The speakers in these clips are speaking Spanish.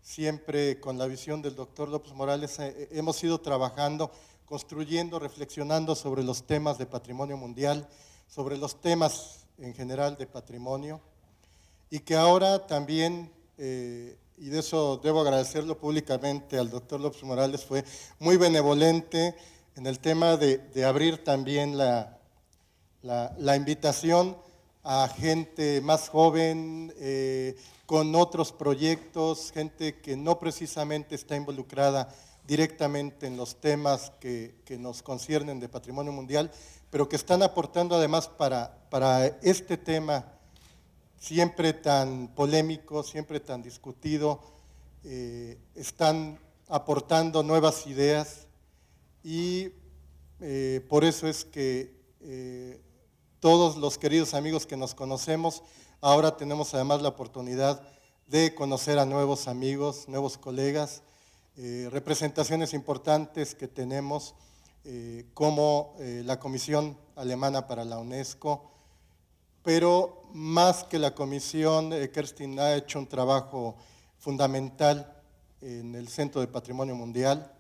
siempre con la visión del doctor López Morales, hemos ido trabajando, construyendo, reflexionando sobre los temas de patrimonio mundial, sobre los temas en general de patrimonio, y que ahora también, y de eso debo agradecerlo públicamente al doctor López Morales, fue muy benevolente en el tema de abrir también la invitación a gente más joven, con otros proyectos, gente que no precisamente está involucrada directamente en los temas que nos conciernen de patrimonio mundial, pero que están aportando además para este tema siempre tan polémico, siempre tan discutido, están aportando nuevas ideas y por eso es que todos los queridos amigos que nos conocemos, ahora tenemos además la oportunidad de conocer a nuevos amigos, nuevos colegas, representaciones importantes que tenemos como la Comisión Alemana para la UNESCO, pero más que la comisión, Kerstin ha hecho un trabajo fundamental en el Centro de Patrimonio Mundial.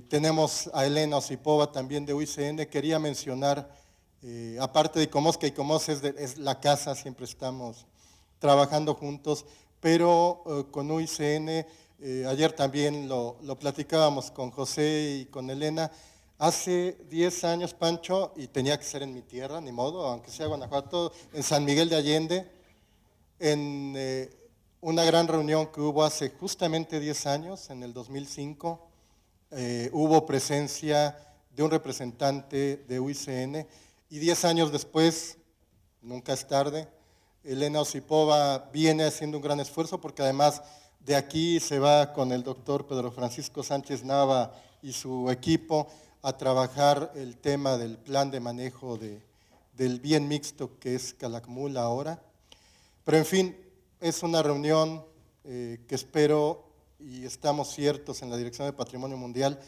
Tenemos a Elena Osipova también de UICN. Quería mencionar, aparte de ICOMOS, que ICOMOS es la casa, siempre estamos trabajando juntos, pero con UICN, ayer también lo platicábamos con José y con Elena. Hace 10 años, Pancho, y tenía que ser en mi tierra, ni modo, aunque sea Guanajuato, en San Miguel de Allende, en una gran reunión que hubo hace justamente 10 años, en el 2005, hubo presencia de un representante de UICN, y 10 años después, nunca es tarde, Elena Osipova viene haciendo un gran esfuerzo, porque además de aquí se va con el doctor Pedro Francisco Sánchez Nava y su equipo a trabajar el tema del plan de manejo del bien mixto que es Calakmul ahora. Pero en fin, es una reunión que espero, y estamos ciertos en la Dirección de Patrimonio Mundial,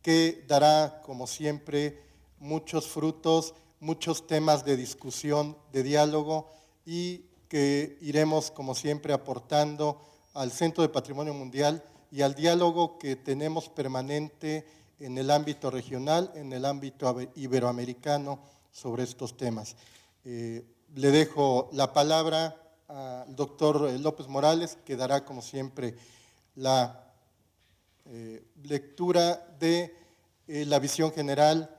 que dará, como siempre, muchos frutos, muchos temas de discusión, de diálogo, y que iremos, como siempre, aportando al Centro de Patrimonio Mundial y al diálogo que tenemos permanente en el ámbito regional, en el ámbito iberoamericano sobre estos temas. Le dejo la palabra al doctor López Morales, que dará, como siempre, la lectura de la visión general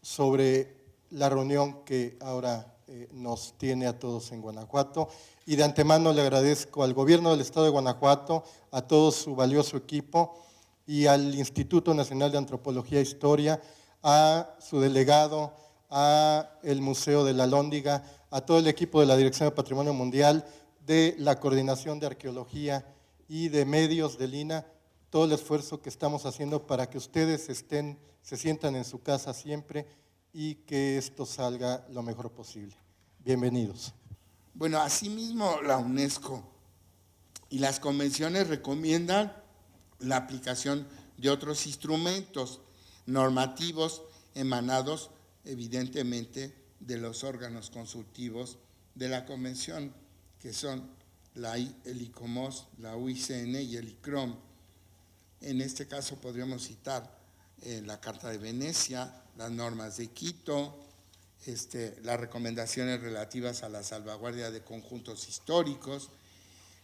sobre la reunión que ahora nos tiene a todos en Guanajuato. Y de antemano le agradezco al gobierno del estado de Guanajuato, a todo su valioso equipo, y al Instituto Nacional de Antropología e Historia, a su delegado, a el Museo de la Alhóndiga, a todo el equipo de la Dirección de Patrimonio Mundial, de la Coordinación de Arqueología y de Medios del INAH, todo el esfuerzo que estamos haciendo para que ustedes se sientan en su casa siempre y que esto salga lo mejor posible. Bienvenidos. Bueno, asimismo la UNESCO y las convenciones recomiendan la aplicación de otros instrumentos normativos emanados evidentemente de los órganos consultivos de la convención, que son el ICOMOS, la UICN y el ICROM. En este caso podríamos citar la Carta de Venecia, las normas de Quito, las recomendaciones relativas a la salvaguardia de conjuntos históricos,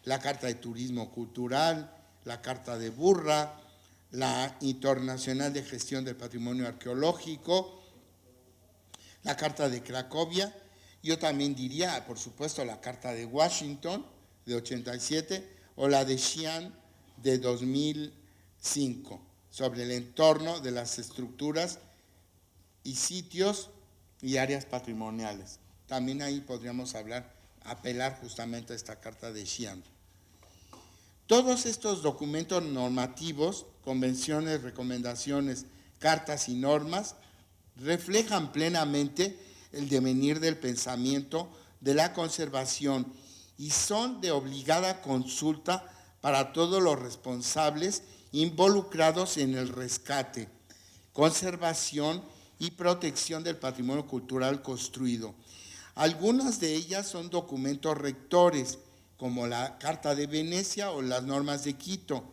la Carta de Turismo Cultural, la Carta de Burra, la Internacional de Gestión del Patrimonio Arqueológico, la Carta de Cracovia. Yo también diría, por supuesto, la Carta de Washington de 87 o la de Xi'an de 2005 sobre el entorno de las estructuras y sitios y áreas patrimoniales. También ahí podríamos apelar justamente a esta Carta de Xi'an. Todos estos documentos normativos, convenciones, recomendaciones, cartas y normas reflejan plenamente el devenir del pensamiento de la conservación y son de obligada consulta para todos los responsables involucrados en el rescate, conservación y protección del patrimonio cultural construido. Algunas de ellas son documentos rectores como la Carta de Venecia o las normas de Quito,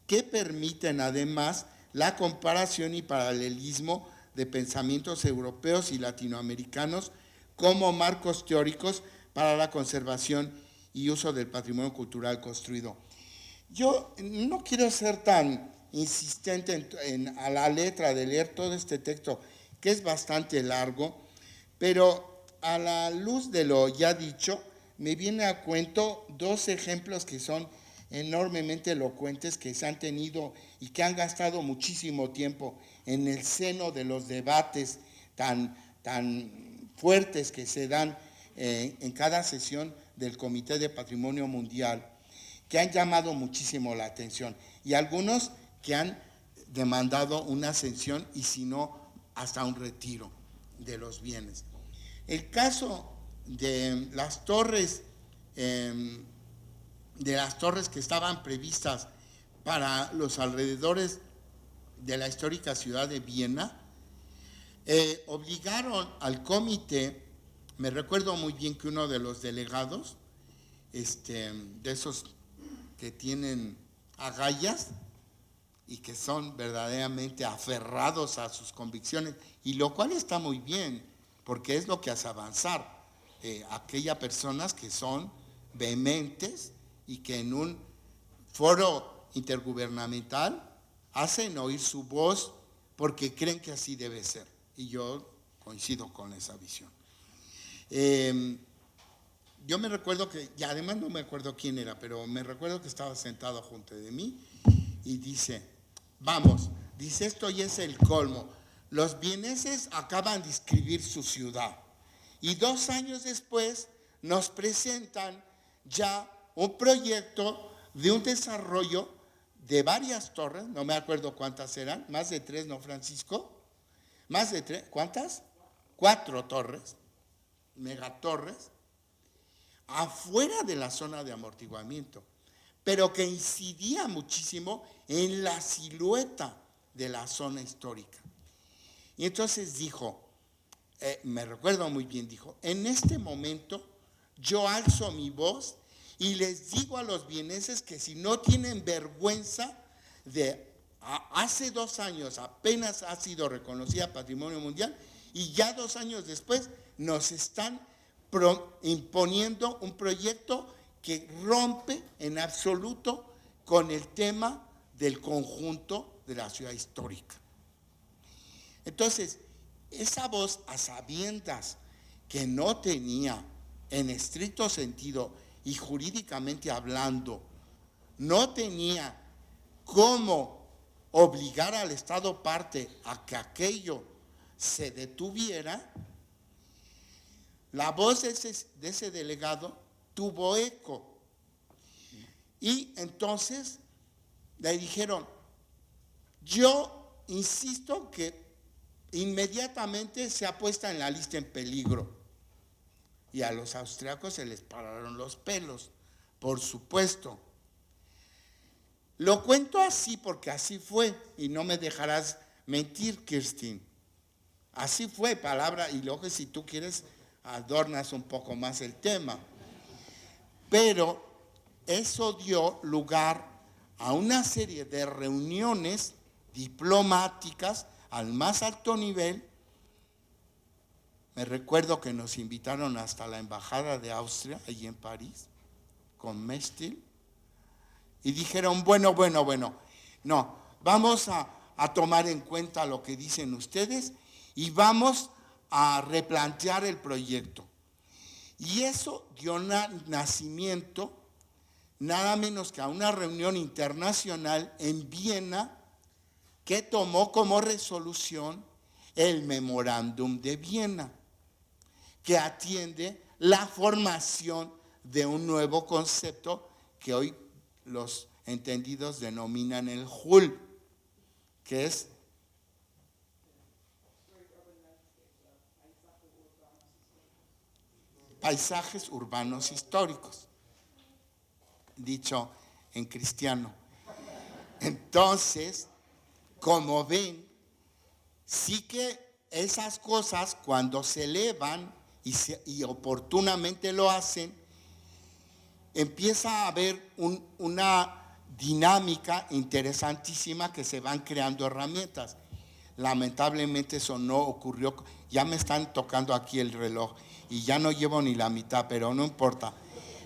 que permiten además la comparación y paralelismo de pensamientos europeos y latinoamericanos como marcos teóricos para la conservación y uso del patrimonio cultural construido. Yo no quiero ser tan insistente a la letra de leer todo este texto, que es bastante largo, pero a la luz de lo ya dicho, me viene a cuento dos ejemplos que son enormemente elocuentes, que se han tenido y que han gastado muchísimo tiempo en el seno de los debates tan fuertes que se dan en cada sesión del Comité de Patrimonio Mundial, que han llamado muchísimo la atención, y algunos que han demandado una sanción y si no, hasta un retiro de los bienes. El caso de las torres, que estaban previstas para los alrededores de la histórica ciudad de Viena, obligaron al comité. Me recuerdo muy bien que uno de los delegados, de esos que tienen agallas y que son verdaderamente aferrados a sus convicciones, y lo cual está muy bien, porque es lo que hace avanzar. Aquellas personas que son vehementes y que en un foro intergubernamental hacen oír su voz porque creen que así debe ser. Y yo coincido con esa visión. Yo me recuerdo que, y además no me acuerdo quién era, pero me recuerdo que estaba sentado junto de mí y dice, dice, esto ya es el colmo. Los vieneses acaban de inscribir su ciudad y 2 años después nos presentan ya un proyecto de un desarrollo de varias torres, no me acuerdo cuántas eran, más de 3, ¿no, Francisco? Más de 3, ¿cuántas? 4 torres, megatorres, afuera de la zona de amortiguamiento, pero que incidía muchísimo en la silueta de la zona histórica. Y entonces dijo, me recuerdo muy bien, dijo, en este momento yo alzo mi voz y les digo a los vieneses que si no tienen vergüenza de hace 2 años apenas ha sido reconocida Patrimonio Mundial y ya 2 años después nos están imponiendo un proyecto que rompe en absoluto con el tema del conjunto de la ciudad histórica. Entonces, esa voz, a sabiendas que no tenía en estricto sentido y jurídicamente hablando, no tenía cómo obligar al Estado parte a que aquello se detuviera, la voz de ese delegado tuvo eco. Y entonces le dijeron, yo insisto que inmediatamente se ha puesto en la lista en peligro. Y a los austriacos se les pararon los pelos, por supuesto. Lo cuento así porque así fue, y no me dejarás mentir, Kirstin. Así fue, palabra, y luego si tú quieres adornas un poco más el tema. Pero eso dio lugar a una serie de reuniones diplomáticas al más alto nivel. Me recuerdo que nos invitaron hasta la embajada de Austria, allí en París, con Mestil, y dijeron, bueno, no, vamos a tomar en cuenta lo que dicen ustedes y vamos a replantear el proyecto. Y eso dio nacimiento nada menos que a una reunión internacional en Viena que tomó como resolución el Memorándum de Viena, que atiende la formación de un nuevo concepto que hoy los entendidos denominan el HUL, que es paisajes urbanos históricos, dicho en cristiano. Entonces, como ven, sí que esas cosas cuando se elevan y oportunamente lo hacen, empieza a haber una dinámica interesantísima que se van creando herramientas. Lamentablemente eso no ocurrió. Ya me están tocando aquí el reloj y ya no llevo ni la mitad, pero no importa.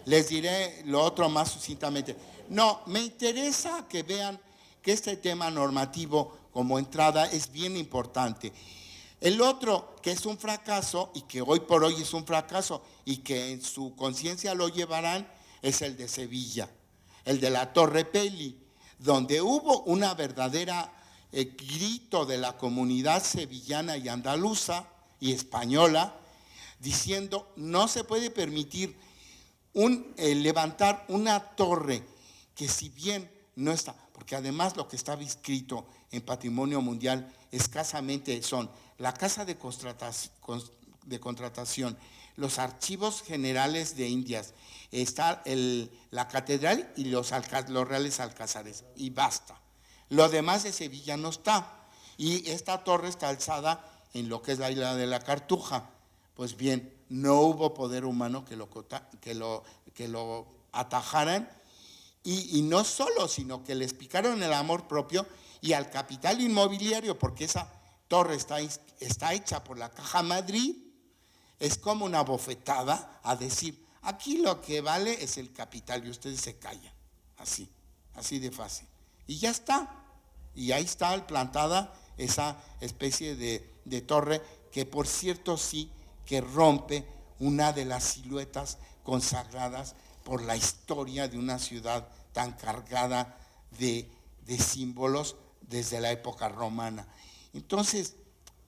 Les diré lo otro más sucintamente. No, me interesa que vean que este tema normativo como entrada es bien importante. El otro, que es un fracaso y que hoy por hoy es un fracaso y que en su conciencia lo llevarán, es el de Sevilla, el de la Torre Peli, donde hubo una verdadera grito de la comunidad sevillana y andaluza y española, diciendo no se puede permitir levantar una torre que si bien no está, porque además lo que estaba inscrito en Patrimonio Mundial escasamente son la Casa de Contratación, los Archivos Generales de Indias, está la Catedral y los Reales Alcázares, y basta. Lo demás de Sevilla no está, y esta torre está alzada en lo que es la isla de la Cartuja. Pues bien, no hubo poder humano que lo atajaran, y no solo, sino que les picaron el amor propio y al capital inmobiliario, porque esa torre está hecha por la Caja Madrid. Es como una bofetada a decir, aquí lo que vale es el capital y ustedes se callan, así de fácil. Y ya está, y ahí está plantada esa especie de torre que, por cierto, sí que rompe una de las siluetas consagradas por la historia de una ciudad tan cargada de símbolos desde la época romana. Entonces,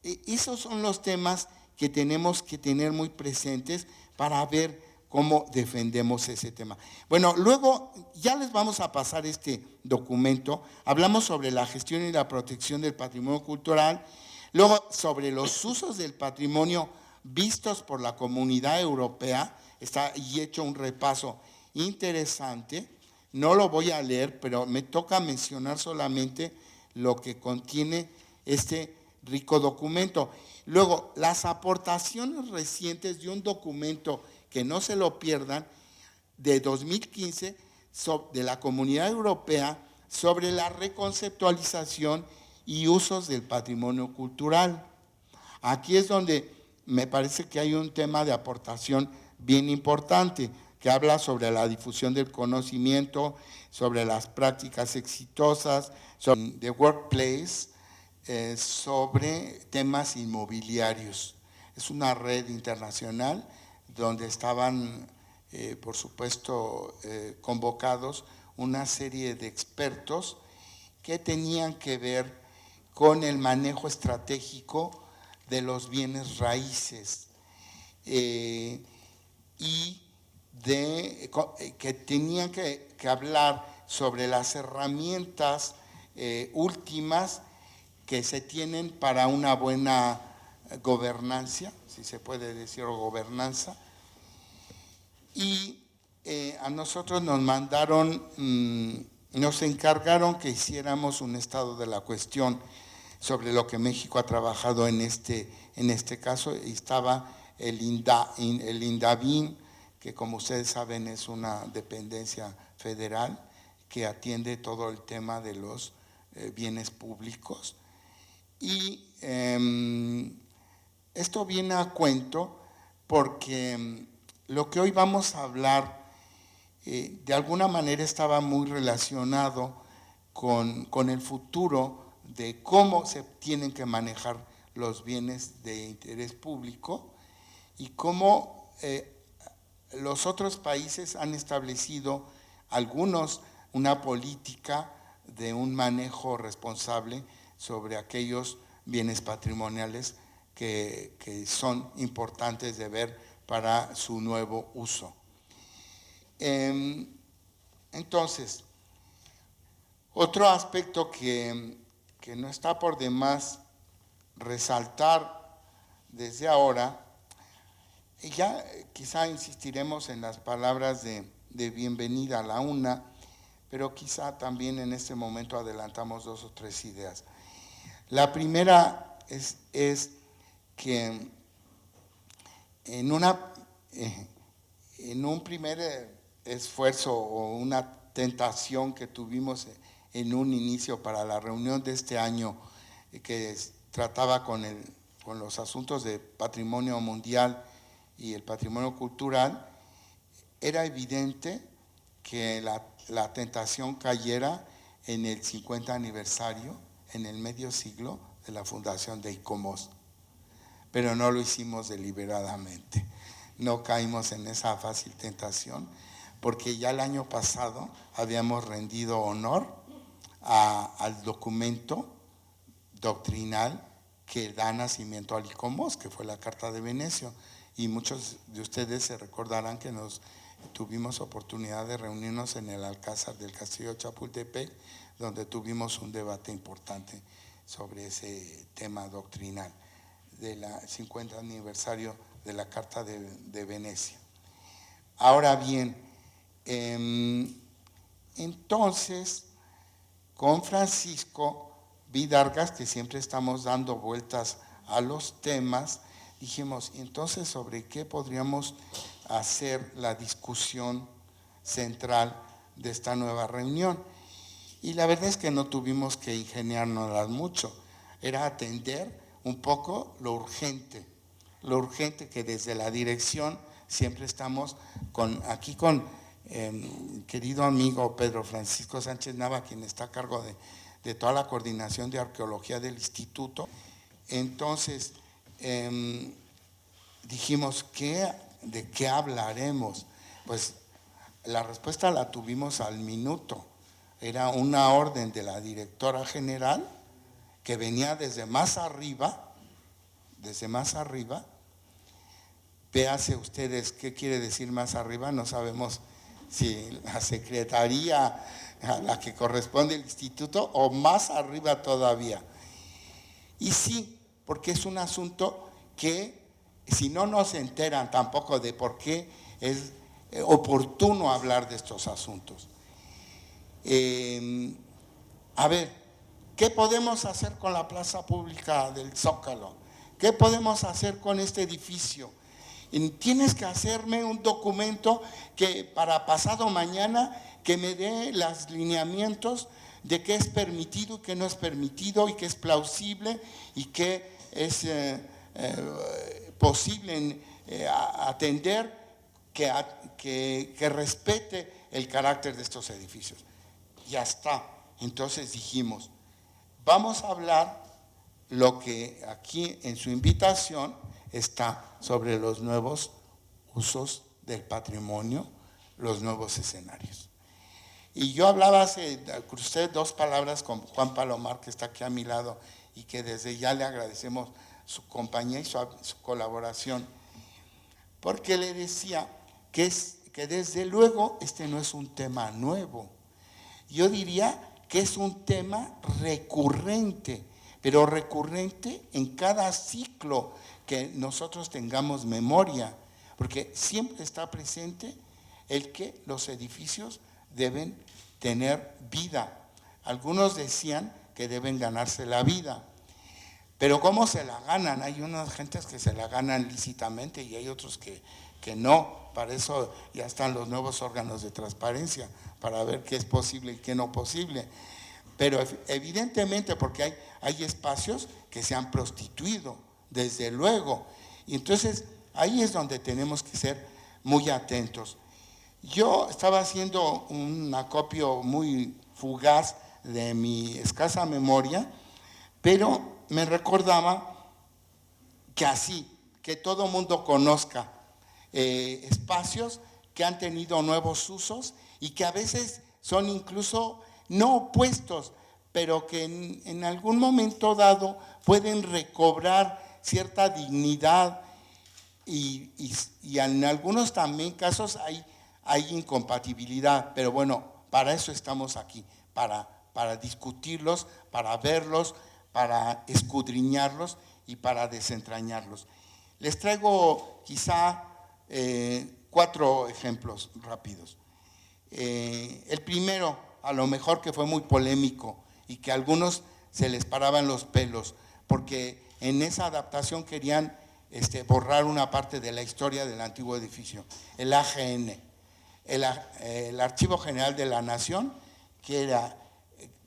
esos son los temas que tenemos que tener muy presentes para ver cómo defendemos ese tema. Bueno, luego ya les vamos a pasar este documento. Hablamos sobre la gestión y la protección del patrimonio cultural, luego sobre los usos del patrimonio vistos por la Comunidad Europea. Está y hecho un repaso interesante. No lo voy a leer, pero me toca mencionar solamente lo que contiene este rico documento. Luego, las aportaciones recientes de un documento, que no se lo pierdan, de 2015 de la Comunidad Europea sobre la reconceptualización y usos del patrimonio cultural. Aquí es donde me parece que hay un tema de aportación bien importante, que habla sobre la difusión del conocimiento, sobre las prácticas exitosas, sobre the workplace, sobre temas inmobiliarios. Es una red internacional donde estaban, por supuesto, convocados una serie de expertos que tenían que ver con el manejo estratégico de los bienes raíces y que tenían que hablar sobre las herramientas últimas que se tienen para una buena gobernancia, si se puede decir, o gobernanza. Y a nosotros nos mandaron, nos encargaron que hiciéramos un estado de la cuestión sobre lo que México ha trabajado en este caso. Y estaba el INDABIN, que como ustedes saben es una dependencia federal que atiende todo el tema de los bienes públicos. Y esto viene a cuento porque lo que hoy vamos a hablar de alguna manera estaba muy relacionado con el futuro de cómo se tienen que manejar los bienes de interés público y cómo los otros países han establecido, algunos, una política de un manejo responsable sobre aquellos bienes patrimoniales que son importantes de ver para su nuevo uso. Entonces, otro aspecto que no está por demás resaltar desde ahora, y ya quizá insistiremos en las palabras de bienvenida a la UNA, pero quizá también en este momento adelantamos 2 o 3 ideas. La primera es que en un primer esfuerzo o una tentación que tuvimos en un inicio para la reunión de este año que trataba con los asuntos de patrimonio mundial y el patrimonio cultural, era evidente que la tentación cayera en el 50 aniversario, en el medio siglo de la fundación de ICOMOS, pero no lo hicimos deliberadamente, no caímos en esa fácil tentación, porque ya el año pasado habíamos rendido honor al documento doctrinal que da nacimiento al ICOMOS, que fue la Carta de Venecia, y muchos de ustedes se recordarán que tuvimos oportunidad de reunirnos en el Alcázar del Castillo de Chapultepec, donde tuvimos un debate importante sobre ese tema doctrinal del 50 aniversario de la Carta de Venecia. Ahora bien, entonces, con Francisco Vidargas, que siempre estamos dando vueltas a los temas, dijimos, entonces, ¿sobre qué podríamos hacer la discusión central de esta nueva reunión? Y la verdad es que no tuvimos que ingeniárnoslas mucho, era atender un poco lo urgente que desde la dirección siempre estamos aquí con querido amigo Pedro Francisco Sánchez Nava, quien está a cargo de toda la coordinación de arqueología del instituto. Entonces dijimos, ¿de qué hablaremos? Pues la respuesta la tuvimos al minuto. Era una orden de la directora general que venía desde más arriba. Véase ustedes qué quiere decir más arriba, no sabemos si la secretaría a la que corresponde el instituto o más arriba todavía. Y sí, porque es un asunto que si no nos enteran tampoco de por qué es oportuno hablar de estos asuntos. A ver, ¿qué podemos hacer con la plaza pública del Zócalo? ¿Qué podemos hacer con este edificio? Tienes que hacerme un documento que para pasado mañana que me dé los lineamientos de qué es permitido y qué no es permitido y qué es plausible y qué es posible atender, que respete el carácter de estos edificios. Ya está. Entonces dijimos, vamos a hablar lo que aquí en su invitación está sobre los nuevos usos del patrimonio, los nuevos escenarios. Y yo hablaba crucé dos palabras con Juan Palomar, que está aquí a mi lado, y que desde ya le agradecemos su compañía y su colaboración, porque le decía que desde luego este no es un tema nuevo. Yo diría que es un tema recurrente, pero recurrente en cada ciclo que nosotros tengamos memoria, porque siempre está presente el que los edificios deben tener vida. Algunos decían que deben ganarse la vida, pero ¿cómo se la ganan? Hay unas gentes que se la ganan lícitamente y hay otros que no. Para eso ya están los nuevos órganos de transparencia, para ver qué es posible y qué no posible. Pero evidentemente porque hay espacios que se han prostituido, desde luego. Y entonces ahí es donde tenemos que ser muy atentos. Yo estaba haciendo un acopio muy fugaz de mi escasa memoria, pero me recordaba que todo mundo conozca espacios que han tenido nuevos usos y que a veces son incluso no opuestos, pero que en algún momento dado pueden recobrar cierta dignidad y en algunos también casos hay incompatibilidad, pero bueno, para eso estamos aquí, para discutirlos, para verlos, para escudriñarlos y para desentrañarlos. Les traigo quizá 4 ejemplos rápidos. El primero, a lo mejor que fue muy polémico y que a algunos se les paraban los pelos, porque en esa adaptación querían borrar una parte de la historia del antiguo edificio, el AGN. el Archivo General de la Nación, que era,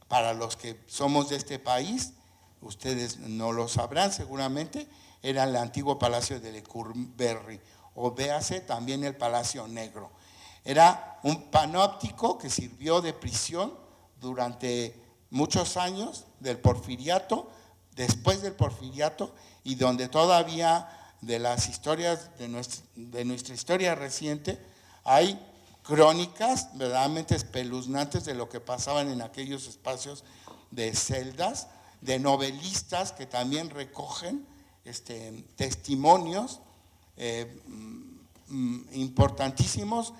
para los que somos de este país, ustedes no lo sabrán seguramente, era el antiguo Palacio de Lecumberri, o véase también el Palacio Negro. Era un panóptico que sirvió de prisión durante muchos años del Porfiriato, después del Porfiriato, y donde todavía de las historias de nuestra historia reciente hay crónicas verdaderamente espeluznantes de lo que pasaban en aquellos espacios de celdas, de novelistas que también recogen testimonios importantísimos,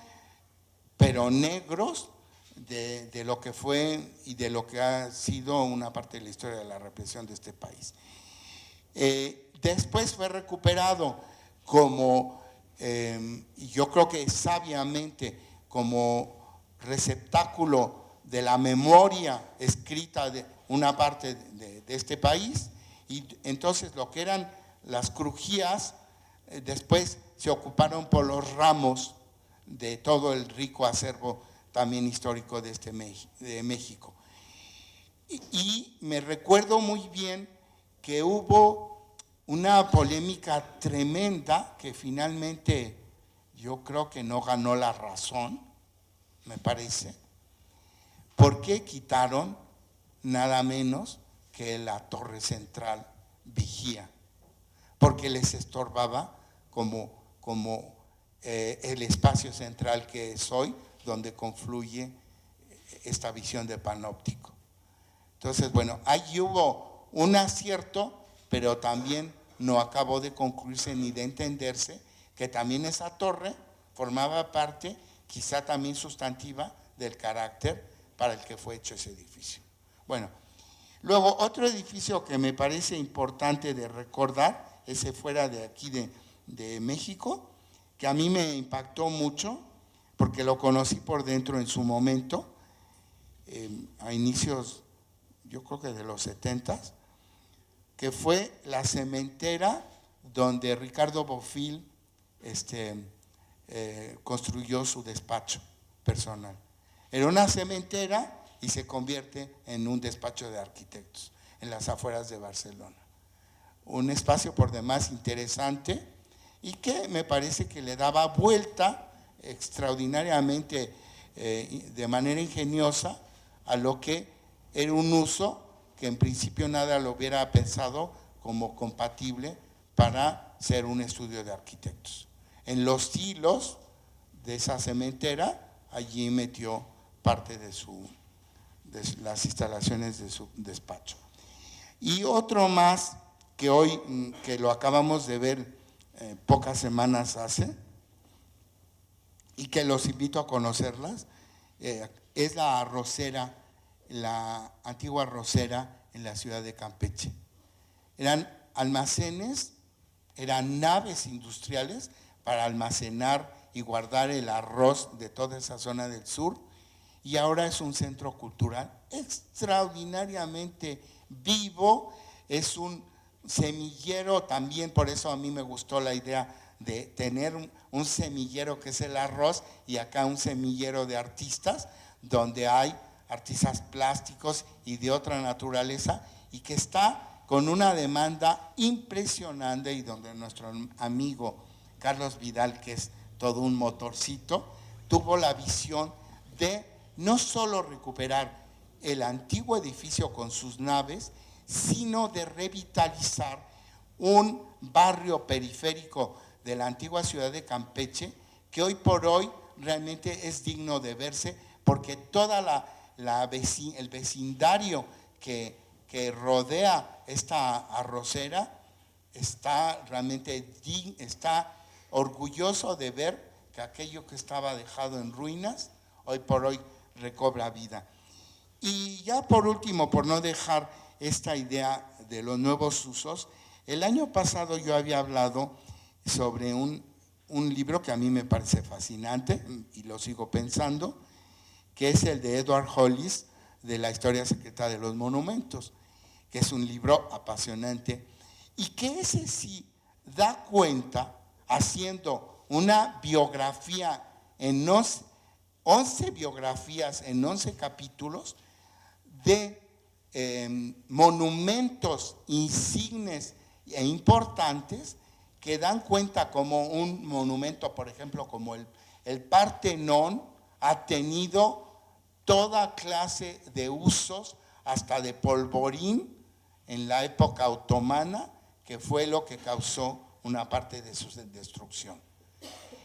pero negros, de lo que fue y de lo que ha sido una parte de la historia de la represión de este país. Después fue recuperado como, y yo creo que sabiamente, como receptáculo de la memoria escrita de una parte de este país, y entonces lo que eran las crujías, después se ocuparon por los ramos de todo el rico acervo también histórico de México. Y me recuerdo muy bien que hubo una polémica tremenda que finalmente yo creo que no ganó la razón, me parece. ¿Por qué quitaron nada menos que la torre central vigía? Porque les estorbaba como el espacio central que es hoy, donde confluye esta visión de panóptico. Entonces, bueno, ahí hubo un acierto, pero también no acabó de concluirse ni de entenderse que también esa torre formaba parte, quizá también sustantiva, del carácter para el que fue hecho ese edificio. Bueno, luego otro edificio que me parece importante de recordar, ese fuera de aquí de México, que a mí me impactó mucho, porque lo conocí por dentro en su momento, a inicios, yo creo que de los 70s, que fue la cementera donde Ricardo Bofill construyó su despacho personal. Era una cementera y se convierte en un despacho de arquitectos en las afueras de Barcelona. Un espacio por demás interesante y que me parece que le daba vuelta extraordinariamente, de manera ingeniosa, a lo que era un uso que en principio nada lo hubiera pensado como compatible para ser un estudio de arquitectos. En los hilos de esa cementera, allí metió parte de las instalaciones de su despacho. Y otro más que hoy, que lo acabamos de ver pocas semanas hace, y que los invito a conocerlas, es la arrocera, la antigua arrocera en la ciudad de Campeche. Eran almacenes, eran naves industriales para almacenar y guardar el arroz de toda esa zona del sur, y ahora es un centro cultural extraordinariamente vivo, es un semillero también, por eso a mí me gustó la idea de tener un semillero que es el arroz, y acá un semillero de artistas, donde hay artistas plásticos y de otra naturaleza, y que está con una demanda impresionante, y donde nuestro amigo Carlos Vidal, que es todo un motorcito, tuvo la visión de no solo recuperar el antiguo edificio con sus naves, sino de revitalizar un barrio periférico de la antigua ciudad de Campeche, que hoy por hoy realmente es digno de verse, porque toda el vecindario que rodea esta arrocera está realmente está orgulloso de ver que aquello que estaba dejado en ruinas, hoy por hoy recobra vida. Y ya por último, por no dejar esta idea de los nuevos usos, el año pasado yo había hablado sobre un libro que a mí me parece fascinante y lo sigo pensando, que es el de Edward Hollis, de la historia secreta de los monumentos, que es un libro apasionante y que ese sí da cuenta, haciendo una biografía en 11 biografías en 11 capítulos de monumentos insignes e importantes que dan cuenta como un monumento, por ejemplo, como el Partenón, ha tenido toda clase de usos, hasta de polvorín en la época otomana, que fue lo que causó una parte de su destrucción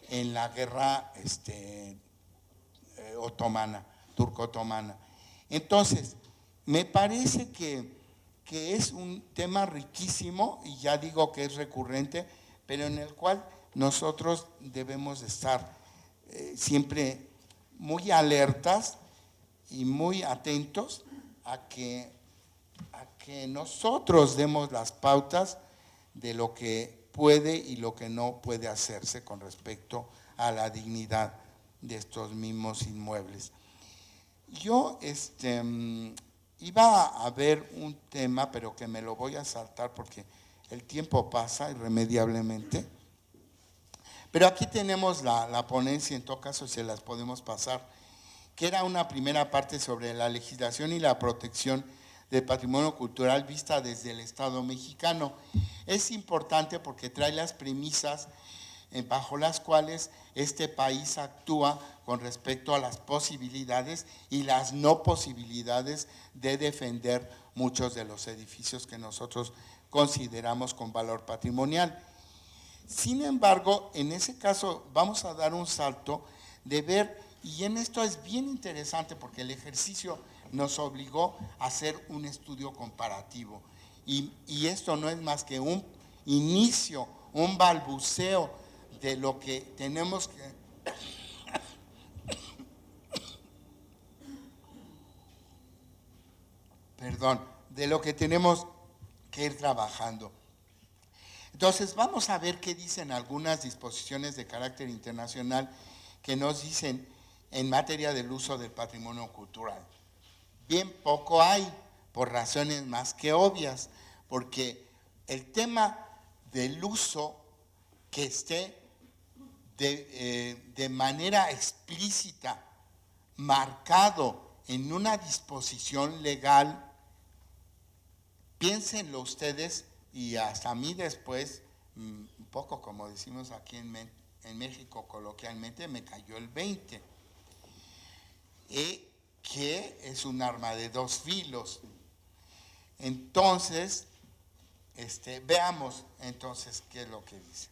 en la guerra otomana, turco-otomana. Entonces, me parece que es un tema riquísimo, y ya digo que es recurrente, pero en el cual nosotros debemos de estar siempre muy alertas y muy atentos a que nosotros demos las pautas de lo que puede y lo que no puede hacerse con respecto a la dignidad de estos mismos inmuebles. Yo iba a ver un tema, pero que me lo voy a saltar porque el tiempo pasa irremediablemente. Pero aquí tenemos la ponencia, en todo caso se las podemos pasar, que era una primera parte sobre la legislación y la protección del patrimonio cultural vista desde el Estado mexicano. Es importante porque trae las premisas bajo las cuales este país actúa con respecto a las posibilidades y las no posibilidades de defender muchos de los edificios que nosotros consideramos con valor patrimonial. Sin embargo, en ese caso vamos a dar un salto de ver, y en esto es bien interesante porque el ejercicio nos obligó a hacer un estudio comparativo. Y esto no es más que un inicio, un balbuceo de lo que tenemos que de lo que tenemos que ir trabajando. Entonces vamos a ver qué dicen algunas disposiciones de carácter internacional que nos dicen en materia del uso del patrimonio cultural. Bien poco hay, por razones más que obvias, porque el tema del uso que esté de manera explícita marcado en una disposición legal, piénsenlo ustedes, y hasta a mí después, un poco como decimos aquí en México coloquialmente, me cayó el 20, que es un arma de dos filos. Entonces, veamos entonces qué es lo que dice.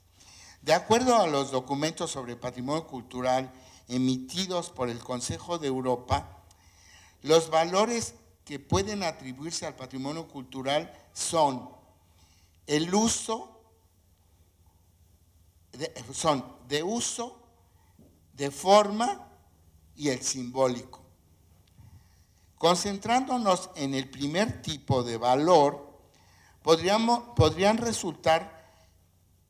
De acuerdo a los documentos sobre patrimonio cultural emitidos por el Consejo de Europa, los valores que pueden atribuirse al patrimonio cultural son el uso, de uso, de forma y el simbólico. Concentrándonos en el primer tipo de valor, podrían resultar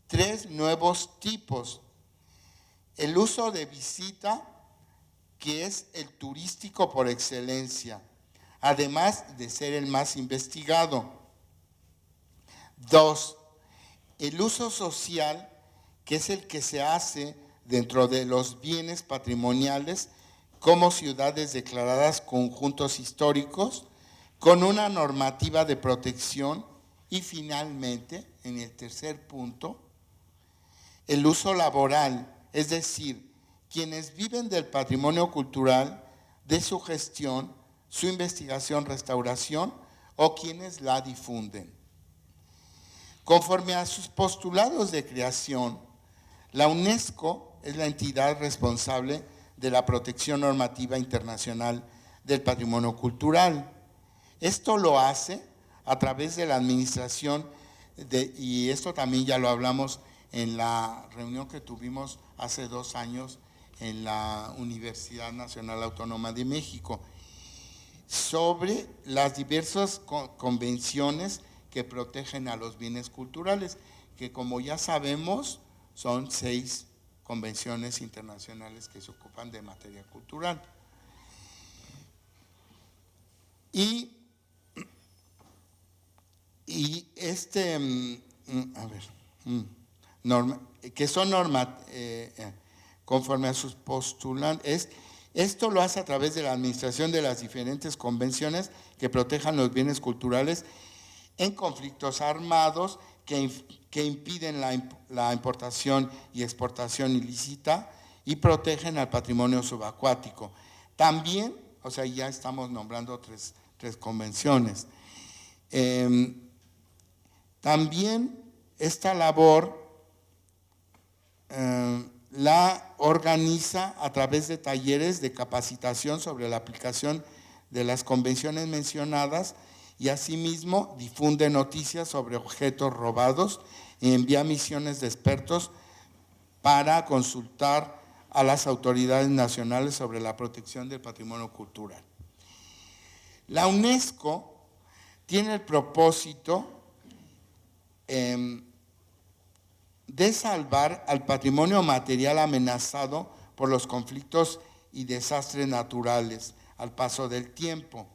tres nuevos tipos. El uso de visita, que es el turístico por excelencia, además de ser el más investigado. 2. El uso social, que es el que se hace dentro de los bienes patrimoniales como ciudades declaradas conjuntos históricos, con una normativa de protección. Y finalmente, en el tercer punto, el uso laboral, es decir, quienes viven del patrimonio cultural, de su gestión, su investigación, restauración, o quienes la difunden. Conforme a sus postulados de creación, la UNESCO es la entidad responsable de la protección normativa internacional del patrimonio cultural. Esto lo hace a través de la administración, y esto también ya lo hablamos en la reunión que tuvimos hace 2 años en la Universidad Nacional Autónoma de México, sobre las diversas convenciones que protegen a los bienes culturales, que como ya sabemos son 6 convenciones internacionales que se ocupan de materia cultural. Y que son normas, conforme a sus postulantes, Esto lo hace a través de la administración de las diferentes convenciones que protejan los bienes culturales en conflictos armados que impiden la importación y exportación ilícita y protegen al patrimonio subacuático. También, o sea, ya estamos nombrando tres convenciones. También esta labor la organiza a través de talleres de capacitación sobre la aplicación de las convenciones mencionadas y asimismo difunde noticias sobre objetos robados y envía misiones de expertos para consultar a las autoridades nacionales sobre la protección del patrimonio cultural. La UNESCO tiene el propósito de salvar al patrimonio material amenazado por los conflictos y desastres naturales al paso del tiempo.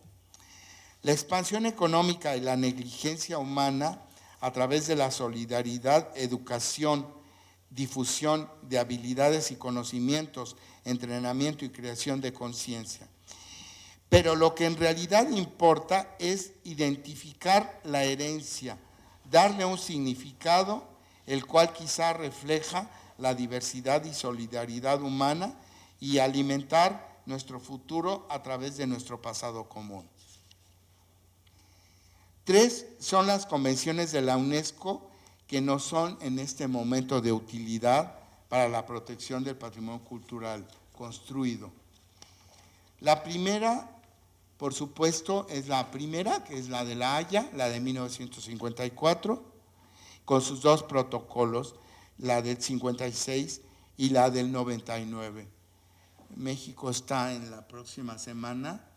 La expansión económica y la negligencia humana a través de la solidaridad, educación, difusión de habilidades y conocimientos, entrenamiento y creación de conciencia. Pero lo que en realidad importa es identificar la herencia, darle un significado, el cual quizá refleja la diversidad y solidaridad humana y alimentar nuestro futuro a través de nuestro pasado común. 3 son las convenciones de la UNESCO que no son en este momento de utilidad para la protección del patrimonio cultural construido. La primera, por supuesto, es la primera, que es la de La Haya, la de 1954, con sus 2 protocolos, la del 56 y la del 99. México está en la próxima semana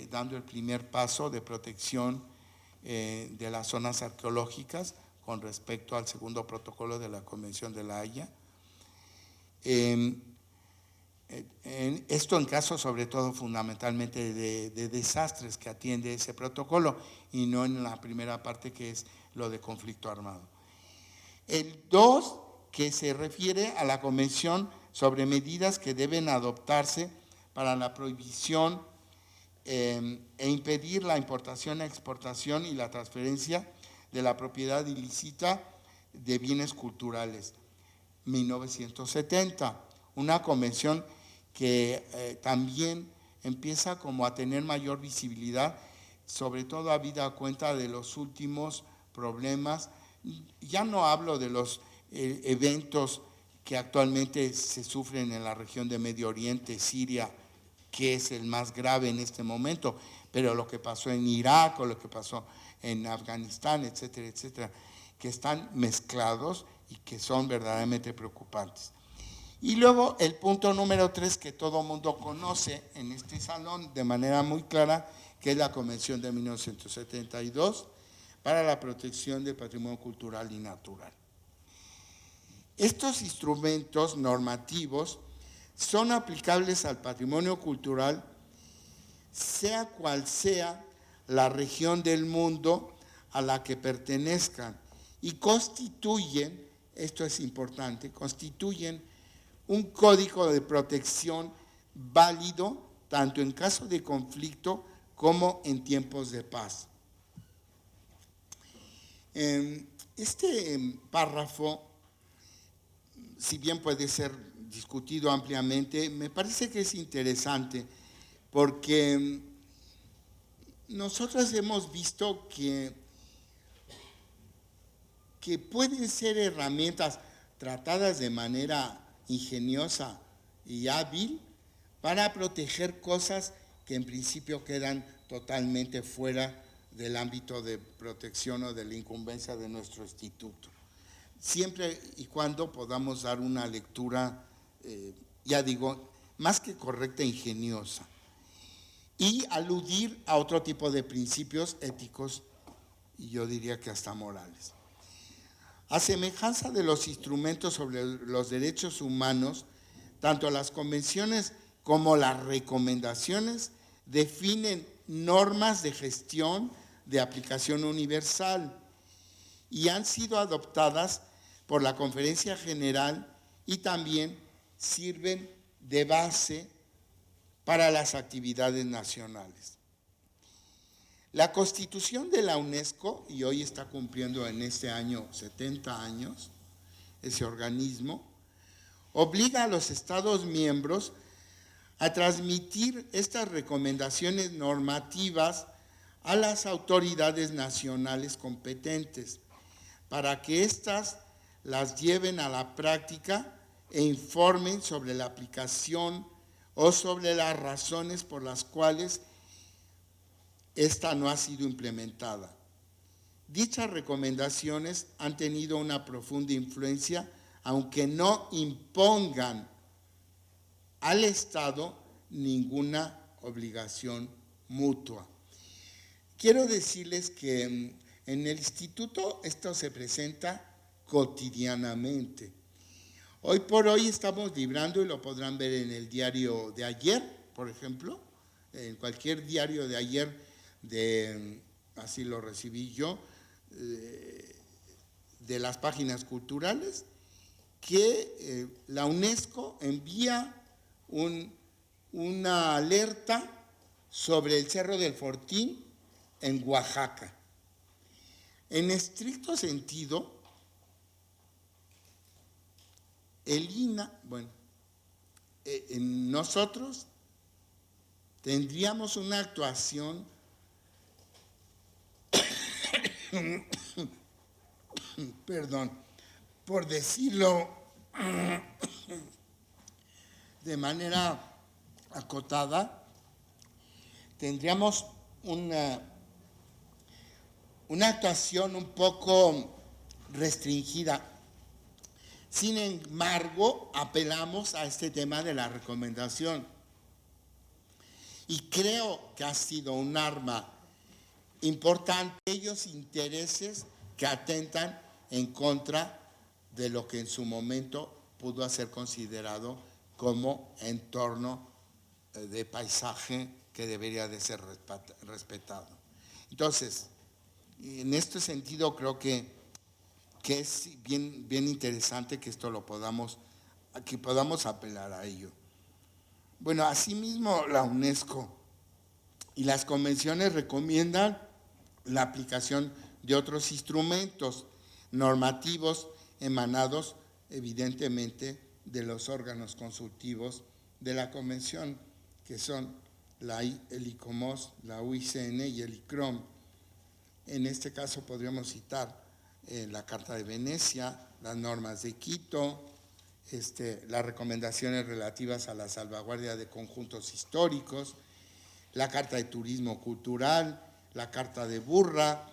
dando el primer paso de protección de las zonas arqueológicas con respecto al segundo protocolo de la Convención de La Haya. Esto en caso sobre todo fundamentalmente de desastres que atiende ese protocolo y no en la primera parte que es lo de conflicto armado. El 2, que se refiere a la Convención sobre medidas que deben adoptarse para la prohibición e impedir la importación, exportación y la transferencia de la propiedad ilícita de bienes culturales, 1970, una convención que también empieza como a tener mayor visibilidad, sobre todo habida cuenta de los últimos problemas. Ya no hablo de los eventos que actualmente se sufren en la región de Medio Oriente, Siria, que es el más grave en este momento, pero lo que pasó en Irak o lo que pasó en Afganistán, etcétera, etcétera, que están mezclados y que son verdaderamente preocupantes. Y luego el punto número 3 que todo mundo conoce en este salón de manera muy clara, que es la Convención de 1972 para la protección del patrimonio cultural y natural. Estos instrumentos normativos son aplicables al patrimonio cultural, sea cual sea la región del mundo a la que pertenezcan, y constituyen, esto es importante, constituyen un código de protección válido tanto en caso de conflicto como en tiempos de paz. Este párrafo, si bien puede ser discutido ampliamente, me parece que es interesante porque nosotros hemos visto que pueden ser herramientas tratadas de manera ingeniosa y hábil para proteger cosas que en principio quedan totalmente fuera del ámbito de protección o de la incumbencia de nuestro instituto. Siempre y cuando podamos dar una lectura, ya digo, más que correcta, ingeniosa, y aludir a otro tipo de principios éticos y yo diría que hasta morales. A semejanza de los instrumentos sobre los derechos humanos, tanto las convenciones como las recomendaciones definen normas de gestión de aplicación universal y han sido adoptadas por la Conferencia General y también sirven de base para las actividades nacionales. La Constitución de la UNESCO, y hoy está cumpliendo en este año 70 años, ese organismo, obliga a los Estados miembros a transmitir estas recomendaciones normativas a las autoridades nacionales competentes para que éstas las lleven a la práctica e informen sobre la aplicación o sobre las razones por las cuales esta no ha sido implementada. Dichas recomendaciones han tenido una profunda influencia, aunque no impongan al Estado ninguna obligación mutua. Quiero decirles que en el instituto esto se presenta cotidianamente. Hoy por hoy estamos librando, y lo podrán ver en el diario de ayer, por ejemplo, en cualquier diario de ayer, así lo recibí yo, de las páginas culturales, que la UNESCO envía una alerta sobre el Cerro del Fortín en Oaxaca. En estricto sentido, el INAH, nosotros tendríamos una actuación perdón, por decirlo de manera acotada, tendríamos una actuación un poco restringida. Sin embargo, apelamos a este tema de la recomendación. Y creo que ha sido un arma importante aquellos intereses que atentan en contra de lo que en su momento pudo ser considerado como entorno de paisaje que debería de ser respetado. Entonces, en este sentido creo que es bien interesante que esto que podamos apelar a ello. Bueno, asimismo la UNESCO y las convenciones recomiendan la aplicación de otros instrumentos normativos emanados evidentemente de los órganos consultivos de la convención, que son el ICOMOS, la UICN y el ICROM. En este caso podríamos citar la Carta de Venecia, las normas de Quito, las recomendaciones relativas a la salvaguardia de conjuntos históricos, la Carta de Turismo Cultural, la Carta de Burra,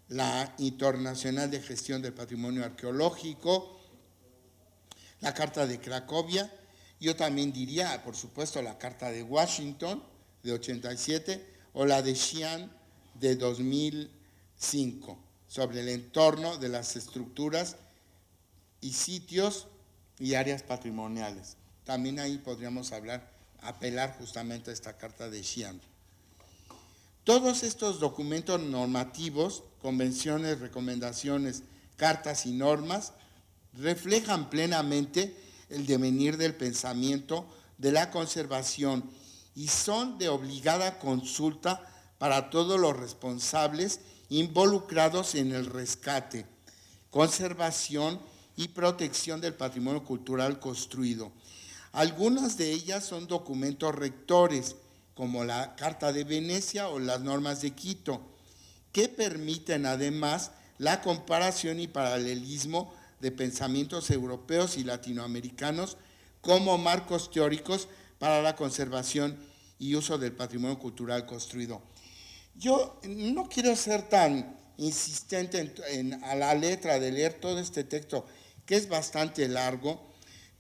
la Internacional de Gestión del Patrimonio Arqueológico, la Carta de Cracovia. Yo también diría, por supuesto, la Carta de Washington de 87 o la de Xi'an de 2005 sobre el entorno de las estructuras y sitios y áreas patrimoniales. También ahí podríamos apelar justamente a esta Carta de Xi'an. Todos estos documentos normativos, convenciones, recomendaciones, cartas y normas reflejan plenamente el devenir del pensamiento de la conservación y son de obligada consulta para todos los responsables involucrados en el rescate, conservación y protección del patrimonio cultural construido. Algunas de ellas son documentos rectores, como la Carta de Venecia o las normas de Quito, que permiten además la comparación y paralelismo de pensamientos europeos y latinoamericanos como marcos teóricos para la conservación y uso del patrimonio cultural construido. Yo no quiero ser tan insistente a la letra de leer todo este texto, que es bastante largo,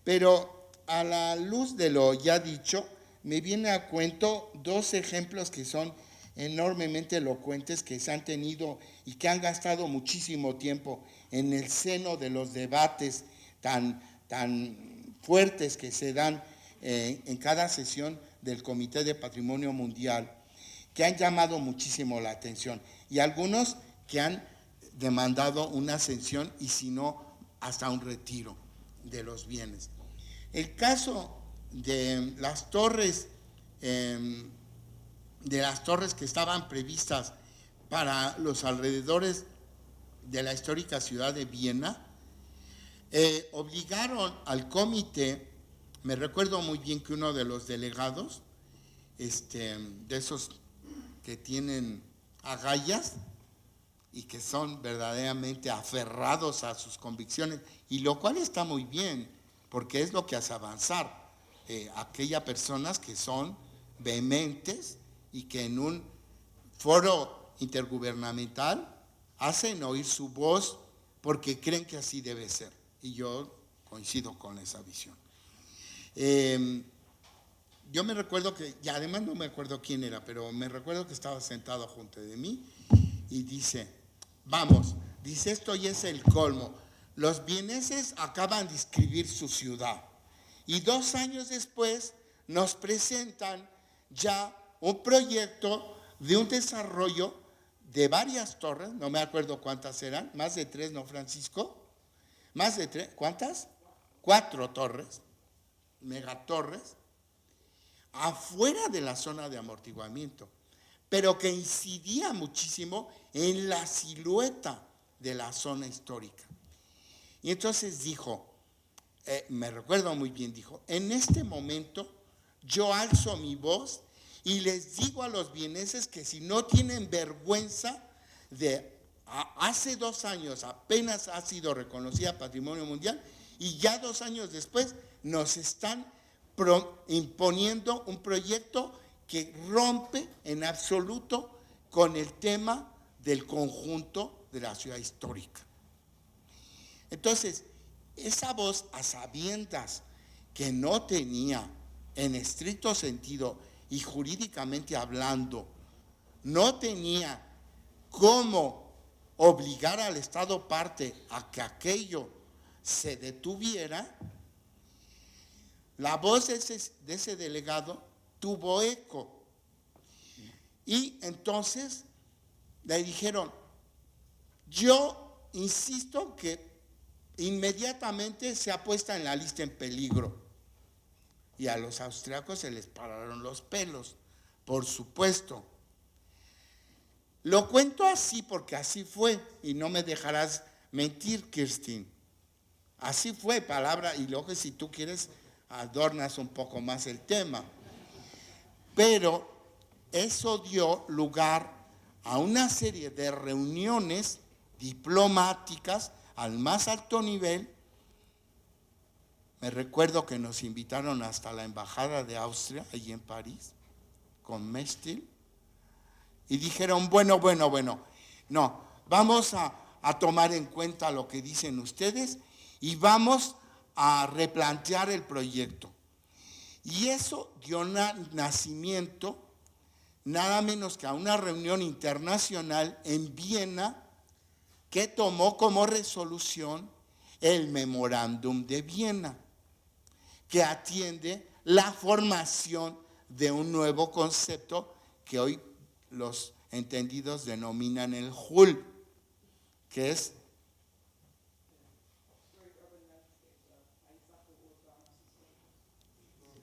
pero a la luz de lo ya dicho, me viene a cuento dos ejemplos que son enormemente elocuentes, que se han tenido y que han gastado muchísimo tiempo en el seno de los debates tan fuertes que se dan en cada sesión del Comité de Patrimonio Mundial, que han llamado muchísimo la atención, y algunos que han demandado una sanción y si no, hasta un retiro de los bienes. El caso de las torres de las torres que estaban previstas para los alrededores de la histórica ciudad de Viena, obligaron al comité. Me recuerdo muy bien que uno de los delegados, de esos que tienen agallas y que son verdaderamente aferrados a sus convicciones, y lo cual está muy bien, porque es lo que hace avanzar aquellas personas que son vehementes y que en un foro intergubernamental hacen oír su voz porque creen que así debe ser. Y yo coincido con esa visión. Yo me recuerdo que, y además no me acuerdo quién era, pero me recuerdo que estaba sentado junto de mí y dice, vamos, dice, esto ya es el colmo. Los vieneses acaban de inscribir su ciudad y 2 años después nos presentan ya un proyecto de un desarrollo de varias torres, no me acuerdo cuántas eran, más de 3, ¿no, Francisco? Más de 3, ¿cuántas? 4 torres, megatorres, afuera de la zona de amortiguamiento, pero que incidía muchísimo en la silueta de la zona histórica. Y entonces dijo, me recuerdo muy bien, dijo, en este momento yo alzo mi voz y les digo a los vieneses que si no tienen vergüenza de hace 2 años apenas ha sido reconocida Patrimonio Mundial y ya 2 años después nos están imponiendo un proyecto que rompe en absoluto con el tema del conjunto de la ciudad histórica. Entonces, esa voz, a sabiendas que no tenía en estricto sentido y jurídicamente hablando, no tenía cómo obligar al Estado parte a que aquello se detuviera, la voz de ese delegado tuvo eco. Y entonces le dijeron, yo insisto que inmediatamente se ha puesto en la lista en peligro. Y a los austriacos se les pararon los pelos, por supuesto. Lo cuento así porque así fue, y no me dejarás mentir, Kirstin. Así fue, palabra, y luego si tú quieres adornas un poco más el tema. Pero eso dio lugar a una serie de reuniones diplomáticas al más alto nivel. Me recuerdo que nos invitaron hasta la embajada de Austria, allí en París, con Mestil, y dijeron, bueno, no, vamos a tomar en cuenta lo que dicen ustedes y vamos a replantear el proyecto. Y eso dio nacimiento nada menos que a una reunión internacional en Viena que tomó como resolución el Memorándum de Viena, que atiende la formación de un nuevo concepto que hoy los entendidos denominan el HUL, que es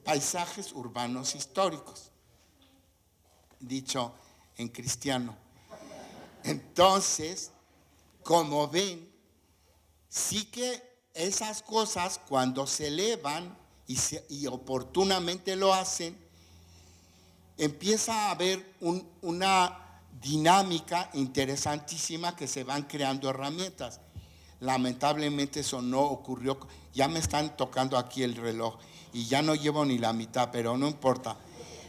paisajes urbanos históricos, dicho en cristiano. Entonces, como ven, sí que esas cosas cuando se elevan y oportunamente lo hacen, empieza a haber una dinámica interesantísima que se van creando herramientas. Lamentablemente eso no ocurrió. Ya me están tocando aquí el reloj y ya no llevo ni la mitad, pero no importa.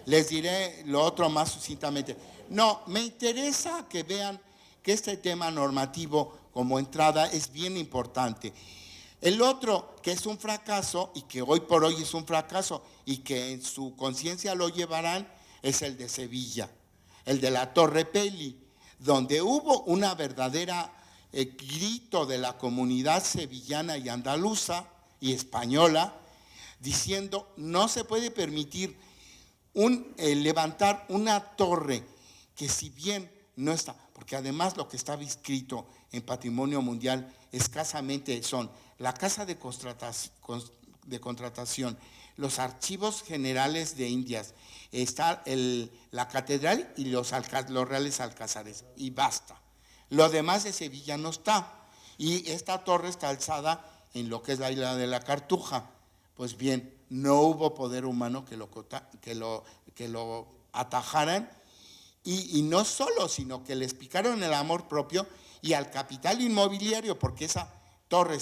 Les diré lo otro más sucintamente. No, me interesa que vean que este tema normativo como entrada es bien importante. El otro, que es un fracaso y que hoy por hoy es un fracaso y que en su conciencia lo llevarán, es el de Sevilla, el de la Torre Peli, donde hubo una verdadera grito de la comunidad sevillana y andaluza y española, diciendo no se puede permitir levantar una torre que si bien no está, porque además lo que estaba inscrito en Patrimonio Mundial escasamente son la casa de de contratación, los archivos generales de Indias, está la catedral y los reales alcázares, y basta. Lo demás de Sevilla no está. Y esta torre está alzada en lo que es la isla de la Cartuja. Pues bien, no hubo poder humano que lo atajaran. Y no solo, sino que les picaron el amor propio y al capital inmobiliario, porque esa torre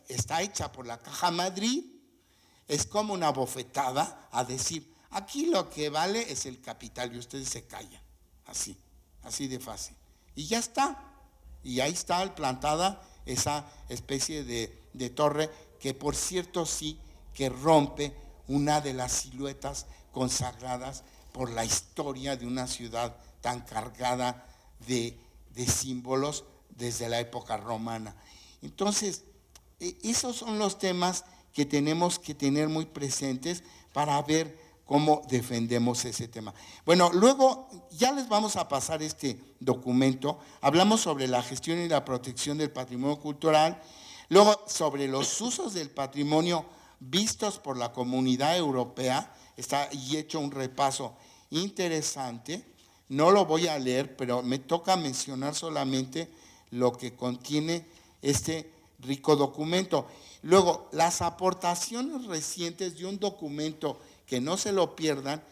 está hecha por la Caja Madrid. Es como una bofetada a decir, aquí lo que vale es el capital y ustedes se callan. Así de fácil. Y ya está. Y ahí está plantada esa especie de torre que, por cierto, sí, que rompe una de las siluetas consagradas por la historia de una ciudad tan cargada de símbolos desde la época romana. Entonces, esos son los temas que tenemos que tener muy presentes para ver cómo defendemos ese tema. Bueno, luego ya les vamos a pasar este documento. Hablamos sobre la gestión y la protección del patrimonio cultural, luego sobre los usos del patrimonio vistos por la Comunidad Europea. Está y hecho un repaso interesante. No lo voy a leer, pero me toca mencionar solamente lo que contiene este rico documento. Luego, las aportaciones recientes de un documento, que no se lo pierdan,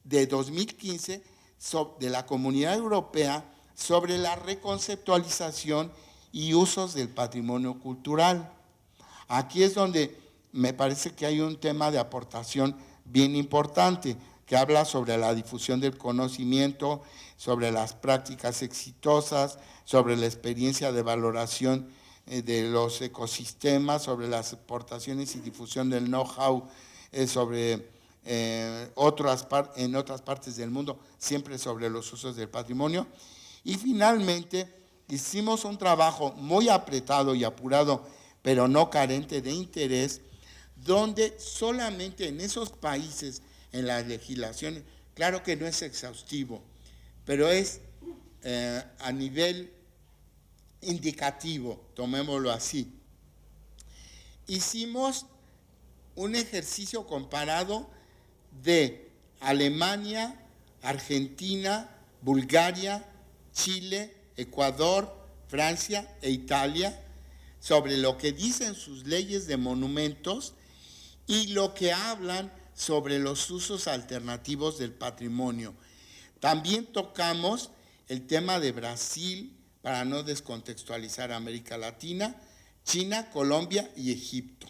de 2015 de la Comunidad Europea sobre la reconceptualización y usos del patrimonio cultural. Aquí es donde me parece que hay un tema de aportación bien importante, que habla sobre la difusión del conocimiento, sobre las prácticas exitosas, sobre la experiencia de valoración de los ecosistemas, sobre las aportaciones y difusión del know-how sobre en otras partes del mundo, siempre sobre los usos del patrimonio. Y finalmente hicimos un trabajo muy apretado y apurado, pero no carente de interés, donde solamente en esos países, en las legislaciones, claro que no es exhaustivo, pero es a nivel indicativo, tomémoslo así. Hicimos un ejercicio comparado de Alemania, Argentina, Bulgaria, Chile, Ecuador, Francia e Italia, sobre lo que dicen sus leyes de monumentos y lo que hablan sobre los usos alternativos del patrimonio. También tocamos el tema de Brasil, para no descontextualizar a América Latina, China, Colombia y Egipto.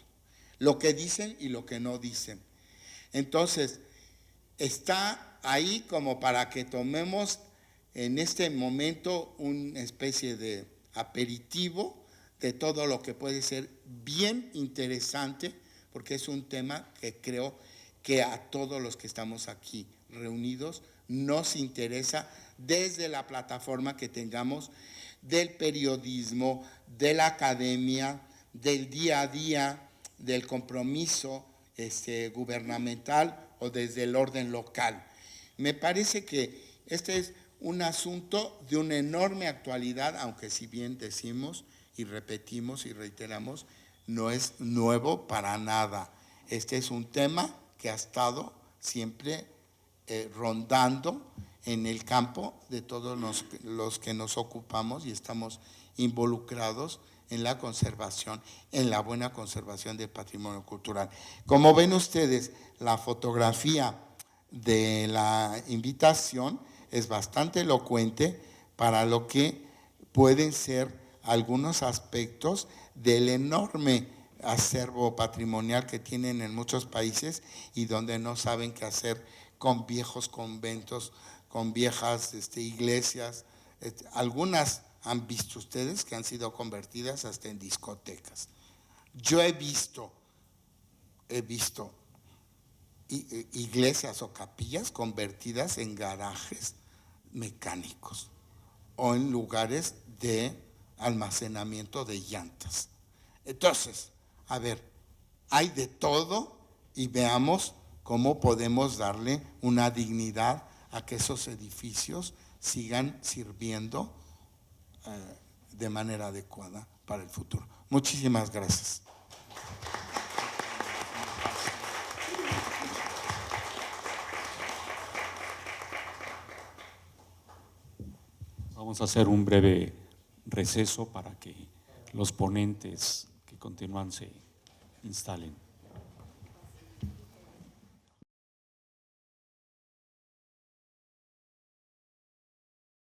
Lo que dicen y lo que no dicen. Entonces, está ahí como para que tomemos en este momento una especie de aperitivo de todo lo que puede ser bien interesante, porque es un tema que creo que a todos los que estamos aquí reunidos nos interesa desde la plataforma que tengamos del periodismo, de la academia, del día a día, del compromiso gubernamental o desde el orden local. Me parece que este es un asunto de una enorme actualidad, aunque si bien decimos y repetimos y reiteramos, no es nuevo para nada. Este es un tema que ha estado siempre rondando en el campo de todos los que nos ocupamos y estamos involucrados en la conservación, en la buena conservación del patrimonio cultural. Como ven ustedes, la fotografía de la invitación es bastante elocuente para lo que pueden ser algunos aspectos del enorme acervo patrimonial que tienen en muchos países y donde no saben qué hacer con viejos conventos, con viejas iglesias. Algunas han visto ustedes que han sido convertidas hasta en discotecas. Yo he visto iglesias o capillas convertidas en garajes mecánicos o en lugares de almacenamiento de llantas. Entonces, a ver, hay de todo y veamos cómo podemos darle una dignidad a que esos edificios sigan sirviendo de manera adecuada para el futuro. Muchísimas gracias. Vamos a hacer un breve receso para que los ponentes que continúan se instalen.